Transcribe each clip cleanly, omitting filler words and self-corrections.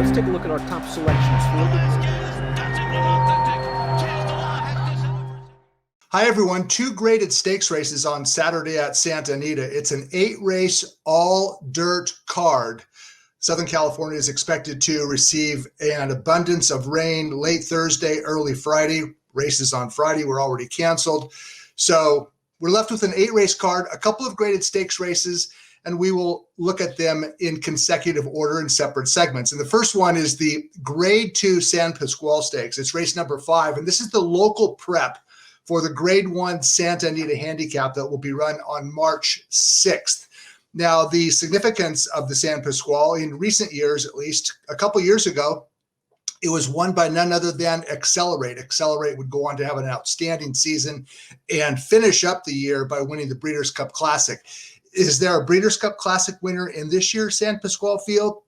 let's take a look at our top selections. Hi, everyone. Two graded stakes races on Saturday at Santa Anita. It's an 8-race all-dirt card. Southern California is expected to receive an abundance of rain late Thursday, early Friday. Races on Friday were already canceled. So we're left with an 8-race card, a couple of graded stakes races, and we will look at them in consecutive order in separate segments. And the first one is the Grade 2 San Pasqual Stakes. It's race number 5, and this is the local prep for the Grade 1 Santa Anita Handicap that will be run on March 6th. Now, the significance of the San Pasqual, in recent years at least, a couple years ago, it was won by none other than Accelerate. Accelerate would go on to have an outstanding season and finish up the year by winning the Breeders' Cup Classic. Is there a Breeders' Cup Classic winner in this year's San Pasqual field?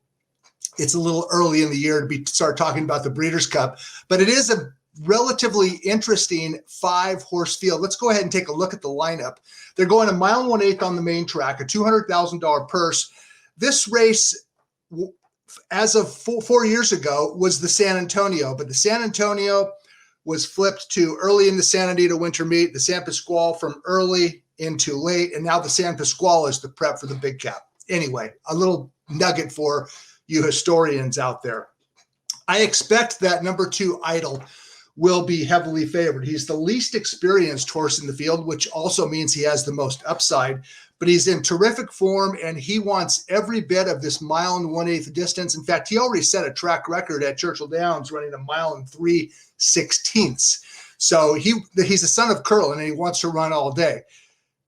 It's a little early in the year to start talking about the Breeders' Cup, but it is a relatively interesting 5-horse field. Let's go ahead and take a look at the lineup. They're going 1 1/8 on the main track, a $200,000 purse. This race, as of 4 years ago, was the San Antonio, but the San Antonio was flipped to early in the Santa Anita winter meet, the San Pasqual from early into late, and now the San Pasqual is the prep for the big cap. Anyway, a little nugget for you historians out there. I expect that number 2 Idol will be heavily favored. He's the least experienced horse in the field, which also means he has the most upside, but he's in terrific form and he wants every bit of this 1 1/8 distance. In fact, he already set a track record at Churchill Downs running 1 3/16. So he's a son of Curl and he wants to run all day.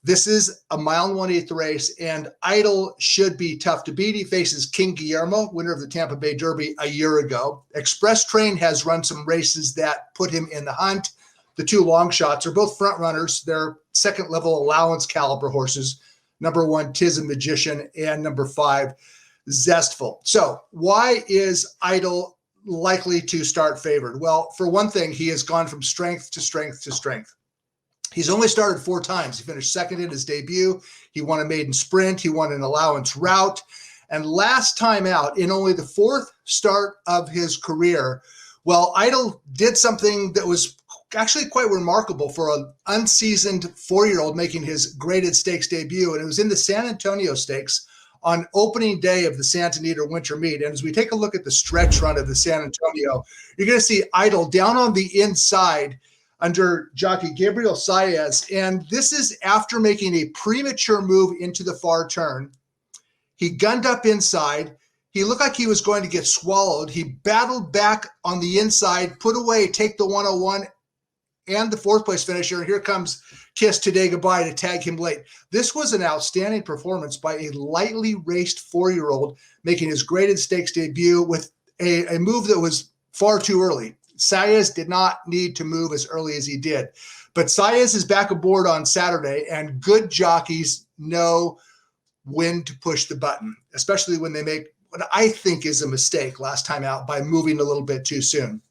This is a 1 1/8 race, and Idol should be tough to beat. He faces King Guillermo, winner of the Tampa Bay Derby a year ago. Express Train has run some races that put him in the hunt. The 2 long shots are both front runners. They're second-level allowance caliber horses. Number 1, Tis a Magician, and number 5, Zestful. So why is Idol likely to start favored? Well, for one thing, he has gone from strength to strength to strength. He's only started 4 times. He finished second in his debut. He won a maiden sprint. He won an allowance route. And last time out, in only the 4th start of his career, well, Idol did something that was actually quite remarkable for an unseasoned 4-year-old making his graded stakes debut. And it was in the San Antonio Stakes on opening day of the Santa Anita winter meet. And as we take a look at the stretch run of the San Antonio, you're going to see Idol down on the inside under jockey Gabriel Saez, and this is after making a premature move into the far turn. He gunned up inside. He looked like he was going to get swallowed. He battled back on the inside, put away, take the 101 and the 4th place finisher. And here comes Kiss Today Goodbye to tag him late. This was an outstanding performance by a lightly raced 4-year-old making his graded stakes debut with a move that was far too early. Saez did not need to move as early as he did. But Saez is back aboard on Saturday, and good jockeys know when to push the button, especially when they make what I think is a mistake last time out by moving a little bit too soon.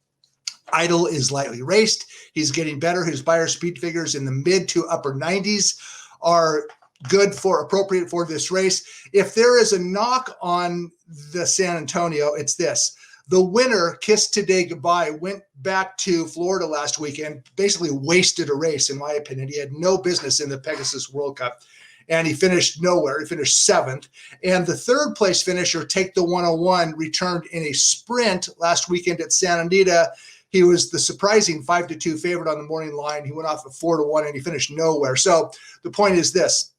Idol is lightly raced. He's getting better. His buyer speed figures in the mid to upper 90s are appropriate for this race. If there is a knock on the San Antonio, it's this. The winner, Kiss Today Goodbye, went back to Florida last weekend, basically wasted a race, in my opinion. He had no business in the Pegasus World Cup, and he finished nowhere. He finished 7th. And the 3rd place finisher, Take the 101, returned in a sprint last weekend at Santa Anita. He was the surprising 5-2 favorite on the morning line. He went off at 4-1, and he finished nowhere. So the point is this.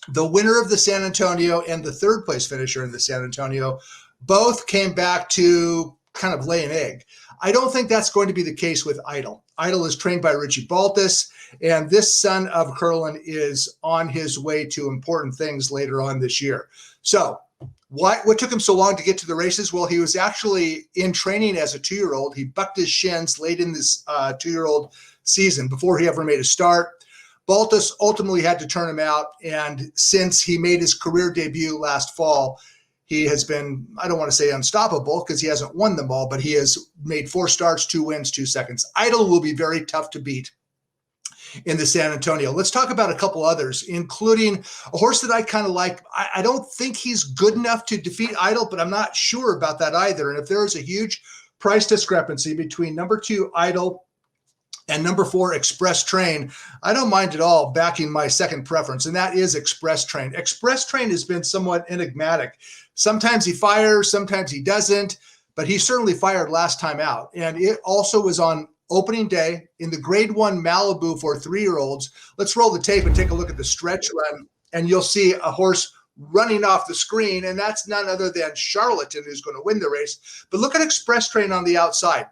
The winner of the San Antonio and the 3rd place finisher in the San Antonio both came back to kind of lay an egg. I don't think that's going to be the case with Idol. Idol is trained by Richie Baltus, and this son of Curlin is on his way to important things later on this year. So what took him so long to get to the races? Well, he was actually in training as a 2-year-old. He bucked his shins late in this 2-year-old season before he ever made a start. Baltus ultimately had to turn him out, and since he made his career debut last fall, he has been, I don't want to say unstoppable because he hasn't won them all, but he has made 4 starts, 2 wins, 2 seconds. Idol will be very tough to beat. in the San Antonio. Let's talk about a couple others, including a horse that I kind of like. I don't think he's good enough to defeat Idol, but I'm not sure about that either. And if there is a huge price discrepancy between number 2 Idol and number 4 Express Train, I don't mind at all backing my second preference, and that is Express Train. Express Train has been somewhat enigmatic. Sometimes he fires, sometimes he doesn't, but he certainly fired last time out. And it also was on opening day in the Grade 1 Malibu for 3-year-olds. Let's roll the tape and take a look at the stretch run, and you'll see a horse running off the screen, and that's none other than Charlatan, who's going to win the race. But look at Express Train on the outside,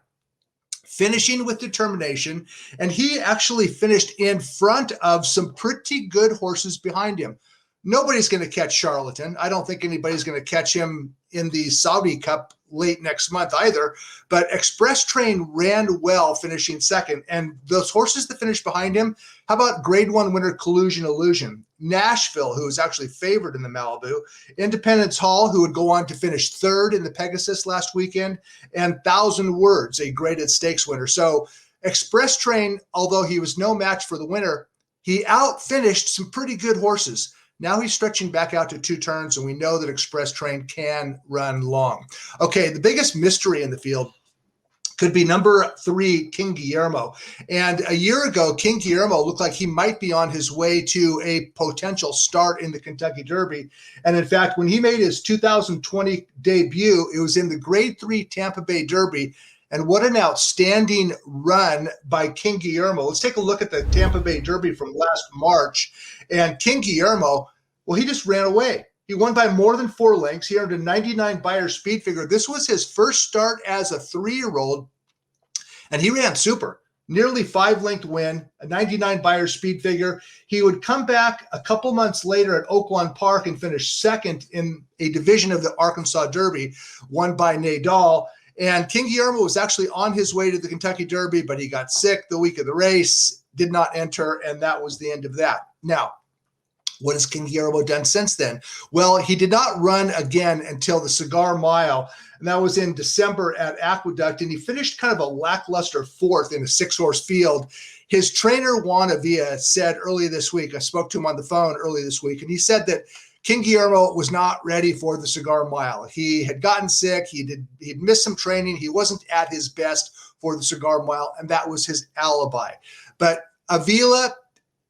finishing with determination, and he actually finished in front of some pretty good horses behind him. Nobody's going to catch Charlatan. I don't think anybody's going to catch him in the Saudi Cup late next month either. But Express Train ran well, finishing second. And those horses that finished behind him, how about Grade 1 winner Collusion Illusion? Nashville, who was actually favored in the Malibu. Independence Hall, who would go on to finish third in the Pegasus last weekend. And 1,000 Words, a graded stakes winner. So Express Train, although he was no match for the winner, he outfinished some pretty good horses. Now he's stretching back out to 2 turns, and we know that Express Train can run long. Okay, the biggest mystery in the field could be number 3, King Guillermo. And a year ago, King Guillermo looked like he might be on his way to a potential start in the Kentucky Derby. And in fact, when he made his 2020 debut, it was in the Grade 3 Tampa Bay Derby. And what an outstanding run by King Guillermo. Let's take a look at the Tampa Bay Derby from last March. And King Guillermo, well, he just ran away. He won by more than 4 lengths. He earned a 99 Beyer speed figure. This was his first start as a 3-year-old, and he ran super. Nearly 5-length win, a 99 Beyer speed figure. He would come back a couple months later at Oaklawn Park and finish second in a division of the Arkansas Derby, won by Nadal. And King Guillermo was actually on his way to the Kentucky Derby, but he got sick the week of the race, did not enter, and that was the end of that. Now, what has King Guillermo done since then? Well, he did not run again until the Cigar Mile, and that was in December at Aqueduct, and he finished kind of a lackluster 4th in a 6-horse field. His trainer, Juan Avila, said earlier this week, I spoke to him on the phone earlier this week, and he said that King Guillermo was not ready for the Cigar Mile. He had gotten sick. He'd missed some training. He wasn't at his best for the Cigar Mile, and that was his alibi. But Avila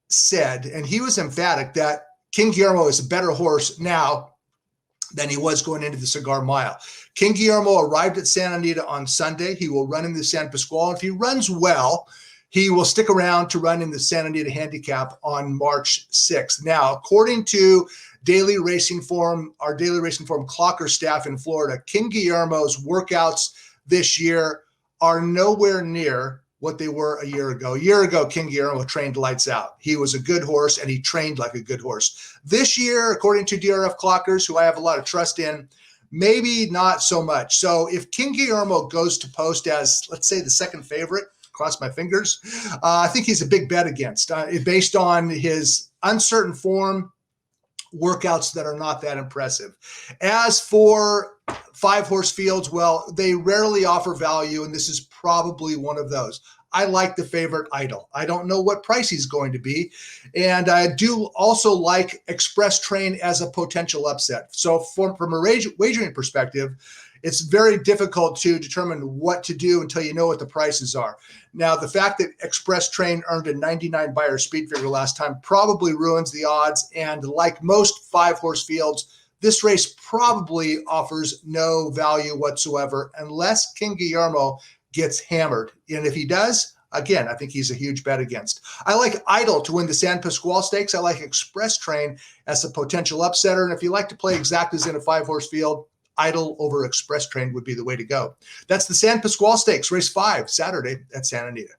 said, and he was emphatic, that King Guillermo is a better horse now than he was going into the Cigar Mile. King Guillermo arrived at Santa Anita on Sunday. He will run in the San Pasqual. If he runs well, he will stick around to run in the Santa Anita Handicap on March 6th. Now, according to Daily Racing Form, our Daily Racing Form clocker staff in Florida, King Guillermo's workouts this year are nowhere near what they were a year ago. A year ago, King Guillermo trained lights out. He was a good horse, and he trained like a good horse. This year, according to DRF clockers, who I have a lot of trust in, maybe not so much. So if King Guillermo goes to post as, let's say, the second favorite, cross my fingers, I think he's a big bet against, based on his uncertain form, workouts that are not that impressive. As for 5-horse fields, well, they rarely offer value, and this is probably one of those. I like the favorite Idol. I don't know what price he's going to be, and I do also like Express Train as a potential upset. So from a wagering perspective, it's very difficult to determine what to do until you know what the prices are. Now, the fact that Express Train earned a 99 Beyer speed figure last time probably ruins the odds. And like most 5-horse fields, this race probably offers no value whatsoever unless King Guillermo gets hammered. And if he does, again, I think he's a huge bet against. I like Idol to win the San Pasqual Stakes. I like Express Train as a potential upsetter. And if you like to play exactas in a 5-horse field, Idol over Express Train would be the way to go. That's the San Pasqual Stakes, race 5, Saturday at Santa Anita.